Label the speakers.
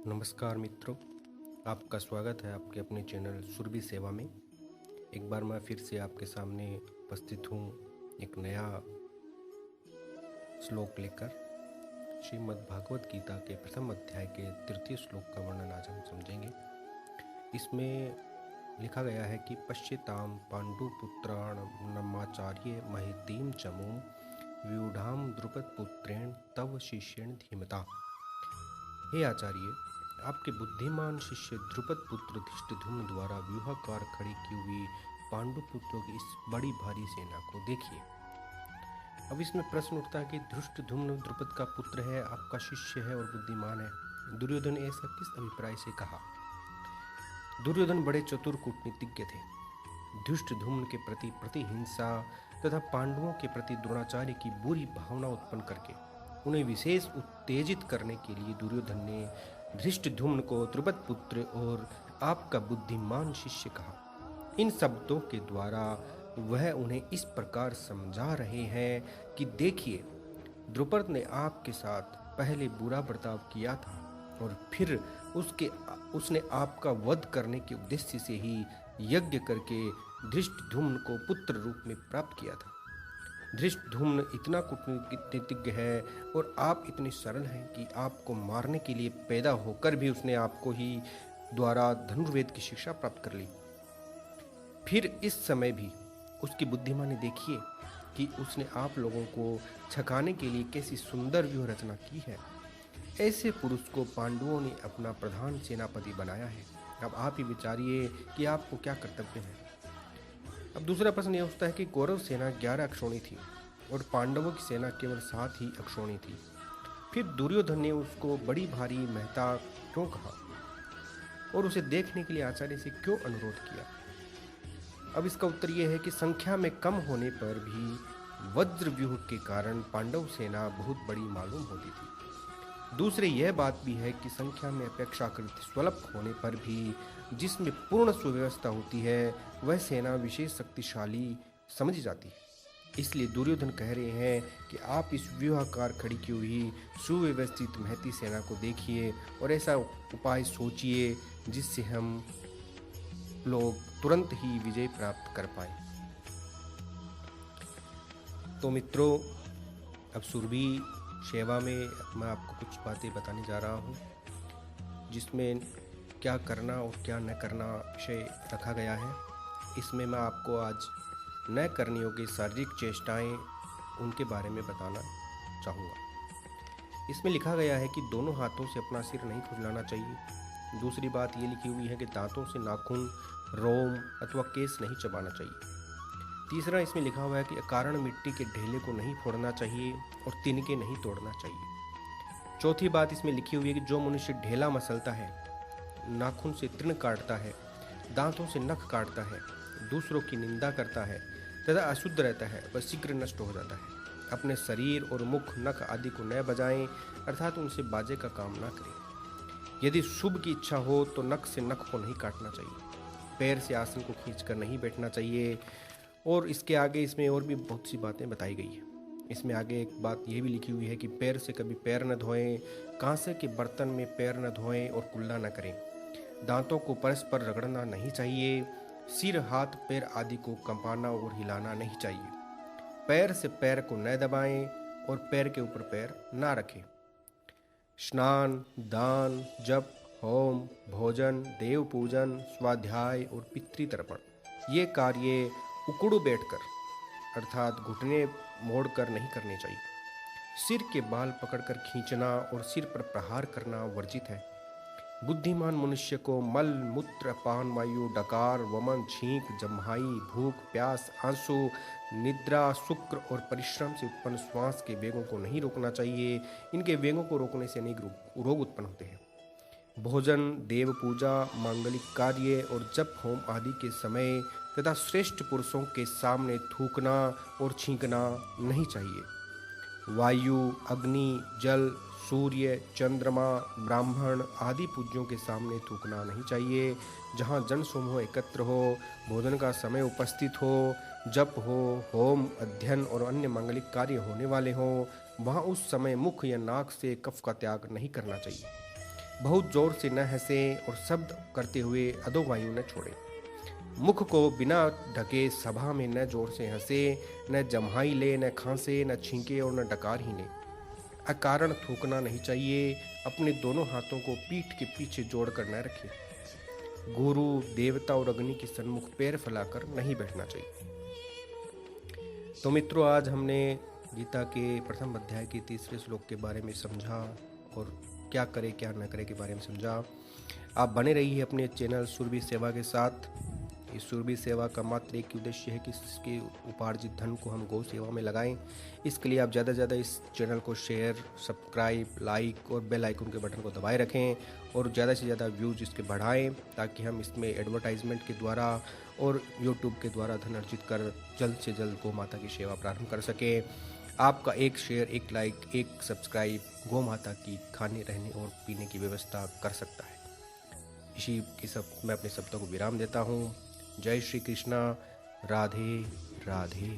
Speaker 1: नमस्कार मित्रों, आपका स्वागत है आपके अपने चैनल सुरभि सेवा में। एक बार मैं फिर से आपके सामने उपस्थित हूँ एक नया श्लोक लेकर। श्रीमद् भागवत गीता के प्रथम अध्याय के तृतीय श्लोक का वर्णन आज हम समझेंगे। इसमें लिखा गया है कि पश्यताम पांडुपुत्राण नमाचार्य महितीम चमूम व्यूढ़ाम द्रुपद पुत्रेण तव शिष्येण धीमता। हे आचार्य, आपके बुद्धिमान शिष्य द्रुपद पुत्र धृष्टद्युम्न द्वारा व्यूहाकार खड़ी की हुई पांडु पुत्रों की इस बड़ी भारी सेना को देखिए। अब इसमें प्रश्न उठता है कि धृष्टद्युम्न द्रुपद का पुत्र है, आपका शिष्य है और बुद्धिमान है। दुर्योधन ने ऐसा किस अभिप्राय से कहा? दुर्योधन बड़े चतुर कूटनीतिज्ञ थे। धृष्टद्युम्न के प्रति प्रतिहिंसा तथा पांडवों के प्रति द्रोणाचार्य की बुरी भावना उत्पन्न करके उन्हें विशेष उत्तेजित करने के लिए दुर्योधन ने धृष्टद्युम्न को द्रुपद पुत्र और आपका बुद्धिमान शिष्य कहा। इन शब्दों के द्वारा वह उन्हें इस प्रकार समझा रहे हैं कि देखिए, द्रुपद ने आपके साथ पहले बुरा बर्ताव किया था और फिर उसने आपका वध करने के उद्देश्य से ही यज्ञ करके धृष्टद्युम्न को पुत्र रूप में प्राप्त किया था। धृष्टद्युम्न इतना कूटनीतिज्ञ है और आप इतने सरल हैं कि आपको मारने के लिए पैदा होकर भी उसने आपको ही द्वारा धनुर्वेद की शिक्षा प्राप्त कर ली। फिर इस समय भी उसकी बुद्धिमानी देखिए कि उसने आप लोगों को छकाने के लिए कैसी सुंदर व्यूह रचना की है। ऐसे पुरुष को पांडवों ने अपना प्रधान सेनापति बनाया है। अब आप ही विचारिए कि आपको क्या कर्तव्य है। अब दूसरा प्रश्न यह उठता है कि कौरव सेना 11 अक्षौणी थी और पांडवों की सेना केवल 7 ही अक्षौणी थी। फिर दुर्योधन ने उसको बड़ी भारी महता क्यों कहा और उसे देखने के लिए आचार्य से क्यों अनुरोध किया? अब इसका उत्तर यह है कि संख्या में कम होने पर भी वज्र व्यूह के कारण पांडव सेना बहुत बड़ी मालूम होती थी। दूसरे यह बात भी है कि संख्या में अपेक्षाकृत स्वल्प होने पर भी जिसमें पूर्ण सुव्यवस्था होती है वह सेना विशेष शक्तिशाली समझी जाती है। इसलिए दुर्योधन कह रहे हैं कि आप इस व्यूहाकार खड़ी की हुई सुव्यवस्थित महती सेना को देखिए और ऐसा उपाय सोचिए जिससे हम लोग तुरंत ही विजय प्राप्त कर पाए। तो मित्रों, अब सुरभि सेवा में मैं आपको कुछ बातें बताने जा रहा हूँ जिसमें क्या करना और क्या न करना विषय रखा गया है। इसमें मैं आपको आज न करने योग्य शारीरिक चेष्टाएं उनके बारे में बताना चाहूँगा। इसमें लिखा गया है कि दोनों हाथों से अपना सिर नहीं खुजलाना चाहिए। दूसरी बात ये लिखी हुई है कि दांतों से नाखून, रोम अथवा केस नहीं चबाना चाहिए। तीसरा इसमें लिखा हुआ है कि अकारण मिट्टी के ढेले को नहीं फोड़ना चाहिए और तिनके नहीं तोड़ना चाहिए। चौथी बात इसमें लिखी हुई है कि जो मनुष्य ढेला मसलता है, नाखून से तृण काटता है, दांतों से नख काटता है, दूसरों की निंदा करता है तथा अशुद्ध रहता है, वह शीघ्र नष्ट हो जाता है। अपने शरीर और मुख, नख आदि को न बजाएं, अर्थात उनसे बाजे का काम ना करें। यदि शुभ की इच्छा हो तो नख से नख को नहीं काटना चाहिए। पैर से आसन को खींचकर नहीं बैठना चाहिए। और इसके आगे इसमें और भी बहुत सी बातें बताई गई है। इसमें आगे एक बात ये भी लिखी हुई है कि पैर से कभी पैर न धोएं, कांसे के बर्तन में पैर न धोएं और कुल्ला न करें। दांतों को परस्पर रगड़ना नहीं चाहिए। सिर, हाथ, पैर आदि को कंपाना और हिलाना नहीं चाहिए। पैर से पैर को न दबाएं और पैर के ऊपर पैर ना रखें। स्नान, दान, जप, होम, भोजन, देव पूजन, स्वाध्याय और पितृतर्पण ये कार्य उकड़ू बैठकर अर्थात घुटने मोड़कर नहीं करने चाहिए। सिर के बाल पकड़कर खींचना और सिर पर प्रहार करना वर्जित है। बुद्धिमान मनुष्य को मल, मूत्र, अपान वायु, डकार, वमन, छींक, जम्हाई, भूख, प्यास, आंसू, निद्रा, शुक्र और परिश्रम से उत्पन्न श्वास के वेगों को नहीं रोकना चाहिए। इनके वेगों को रोकने से अनेक रोग उत्पन्न होते हैं। भोजन, देव पूजा, मांगलिक कार्य और जप होम आदि के समय तथा श्रेष्ठ पुरुषों के सामने थूकना और छींकना नहीं चाहिए। वायु, अग्नि, जल, सूर्य, चंद्रमा, ब्राह्मण आदि पूज्यों के सामने थूकना नहीं चाहिए। जहाँ जन समूह एकत्र हो, भोजन का समय उपस्थित हो, जप हो, होम, अध्ययन और अन्य मांगलिक कार्य होने वाले हों, वहाँ उस समय मुख या नाक से कफ का त्याग नहीं करना चाहिए। बहुत जोर से न हंसें और शब्द करते हुए अधोवायु न छोड़ें। मुख को बिना ढके सभा में न जोर से हंसे, न जम्हाई ले, न खांसे, न छींके और न डकार ही ले। अकारण थूकना नहीं चाहिए। अपने दोनों हाथों को पीठ के पीछे जोड़कर न रखें। गुरु, देवता और अग्नि के सन्मुख पैर फैलाकर नहीं बैठना चाहिए। तो मित्रों, आज हमने गीता के प्रथम अध्याय के तीसरे श्लोक के बारे में समझा और क्या करें क्या न करें के बारे में समझा। आप बने रहिए अपने चैनल सुरभि सेवा के साथ। इस सुरभि सेवा का मात्र एक उद्देश्य है कि इसके उपार्जित धन को हम गौ सेवा में लगाएं। इसके लिए आप ज़्यादा से ज़्यादा इस चैनल को शेयर, सब्सक्राइब, लाइक और बेल आइकन के बटन को दबाए रखें और ज़्यादा से ज़्यादा व्यूज़ इसके बढ़ाएं, ताकि हम इसमें एडवर्टाइजमेंट के द्वारा और यूट्यूब के द्वारा धन अर्जित कर जल्द से जल्द गौ माता की सेवा प्रारंभ कर सकें। आपका एक शेयर, एक लाइक, एक सब्सक्राइब गौ माता की खाने, रहने और पीने की व्यवस्था कर सकता है। इसी के मैं अपने शब्दों को विराम देता हूँ। जय श्री कृष्णा। राधे राधे।